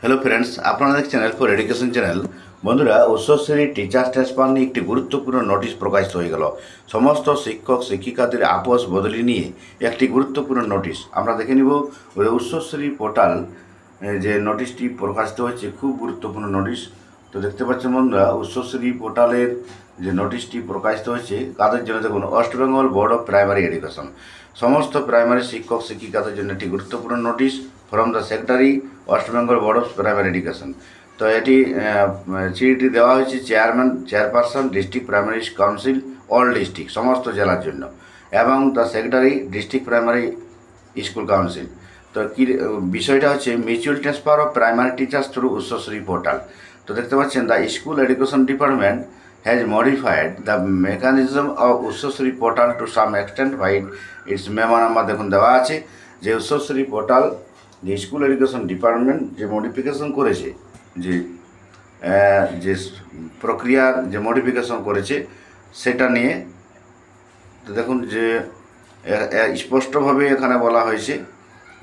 Hello friends, আপনারা দেখছেন L for education channel. বন্ধুরা, উচ্চশ্রেণী টিচার্স ট্রান্সফার নিয়ে একটি গুরুত্বপূর্ণ নোটিশ প্রকাশিত হয়ে গেল। সমস্ত শিক্ষক শিক্ষিকাদের আপোষ বদলি নিয়ে একটি গুরুত্বপূর্ণ নোটিশ আমরা দেখে নিব। উচ্চশ্রেণী পোর্টাল যে নোটিশটি প্রকাশিত হয়েছে, খুব গুরুত্বপূর্ণ নোটিশ। তো দেখতে পাচ্ছেন বন্ধুরা, উচ্চশ্রেণী পোর্টালের যে নোটিশটি প্রকাশিত হয়েছে কাদের জন্য, দেখুন, West Bengal board of primary education, সমস্ত প্রাইমারি শিক্ষক শিক্ষিকাদের জন্য একটি গুরুত্বপূর্ণ notice from the secretary West Bengal board of primary education. তো এটি চিঠিটি দেওয়া হয়েছে chairperson district primary council all district, সমস্ত জেলার জন্য, এবং the secretary district primary school council. তো কি বিষয়টা হচ্ছে mutual transfer of primary teachers through উচ্চশ্রেণী পোর্টাল। তো দেখতে পাচ্ছেন, the school education department has modified the mechanism of উচ্চশ্রেণী portal to some extent by its memo number দেখুন দেওয়া আছে, যে উচ্চশ্রেণী পোর্টাল যে স্কুল এডুকেশন ডিপার্টমেন্ট যে মডিফিকেশন করেছে, যে যে প্রক্রিয়ার যে মডিফিকেশন করেছে সেটা নিয়ে। তো দেখুন যে স্পষ্টভাবে এখানে বলা হয়েছে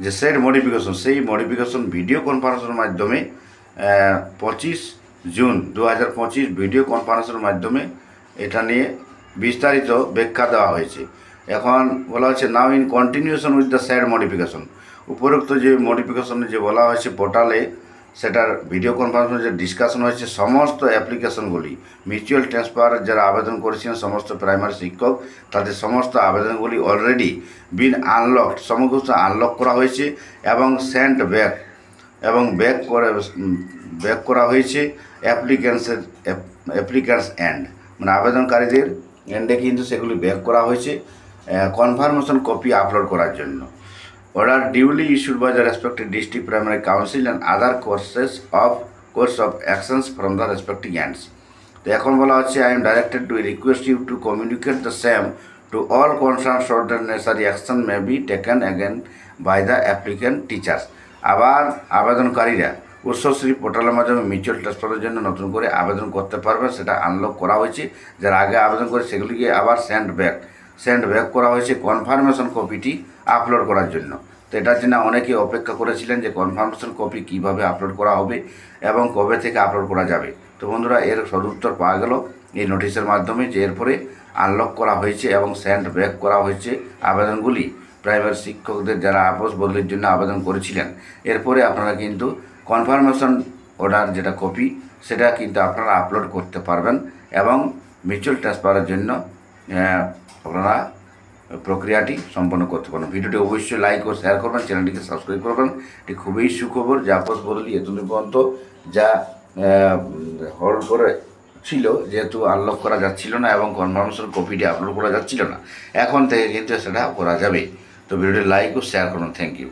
যে সেই মডিফিকেশন ভিডিও কনফারেন্সের মাধ্যমে 25 জুন 2025 ভিডিও কনফারেন্সের মাধ্যমে এটা নিয়ে বিস্তারিত ব্যাখ্যা দেওয়া হয়েছে। এখন বলা হচ্ছে নাও in continuation with the sad modification, উপরোক্ত যে মডিফিকেশনে যে বলা হয়েছে পোর্টালে, সেটার ভিডিও কনফারেন্সে যে ডিসকাশন হয়েছে, সমস্ত অ্যাপ্লিকেশনগুলি মিউচুয়াল ট্রান্সফার যারা আবেদন করেছিলেন সমস্ত প্রাইমারি শিক্ষক, তাদের সমস্ত আবেদনগুলি অলরেডি বিন আনলকড, সমস্ত আনলক করা হয়েছে এবং সেন্ট ব্যাক এবং ব্যাক করা হয়েছে অ্যাপ্লিক্যান্টস এন্ড, মানে আবেদনকারীদের এন্ডে কিন্তু সেগুলি ব্যাক করা হয়েছে কনফার্মেশন কপি আপলোড করার জন্য। Order duly issued by the respective district primary council and other course of actions from the respective ends. তো এখন বলা হচ্ছে, I am directed to request you to communicate the same to all concern so that necessary action may be taken again by the applicant teachers. আবার আবেদনকারীরা উচ্চশ্রেণী পোর্টালের মাধ্যমে mutual ট্রান্সফারের জন্য নতুন করে আবেদন করতে পারবেন, সেটা আনলক করা হয়েছে। যারা আগে আবেদন করে সেগুলিকে আবার সেন্ড ব্যাক করা হয়েছে কনফার্মেশন কপিটি আপলোড করার জন্য। তো এটার জন্য অনেকে অপেক্ষা করেছিলেন যে কনফার্মেশন কপি কীভাবে আপলোড করা হবে এবং কবে থেকে আপলোড করা যাবে। তো বন্ধুরা, এর সদুত্তর পাওয়া গেল এই নোটিশের মাধ্যমে, যে এরপরে আনলক করা হয়েছে এবং সেন্ড ব্যাক করা হয়েছে আবেদনগুলি প্রাইমারি শিক্ষকদের যারা আপোষ বদলির জন্য আবেদন করেছিলেন। এরপরে আপনারা কিন্তু কনফার্মেশন অর্ডার যেটা কপি, সেটা কিন্তু আপনারা আপলোড করতে পারবেন এবং মিউচুয়াল ট্রান্সফারের জন্য আপনারা প্রক্রিয়াটি সম্পন্ন করতে পারেন। ভিডিওটি অবশ্যই লাইক ও শেয়ার করবেন, চ্যানেলটিকে সাবস্ক্রাইব করবেন। এটি খুবই সুখবর যে আপোষ বদলি এতদিন পর্যন্ত যা হোল্ড করে ছিল, যেহেতু আনলক করা যাচ্ছিল না এবং কনফার্মেশন কপিটি আপলোড করা যাচ্ছিল না, এখন থেকে কিন্তু সেটা করা যাবে। তো ভিডিওটি লাইক ও শেয়ার করুন। Thank you.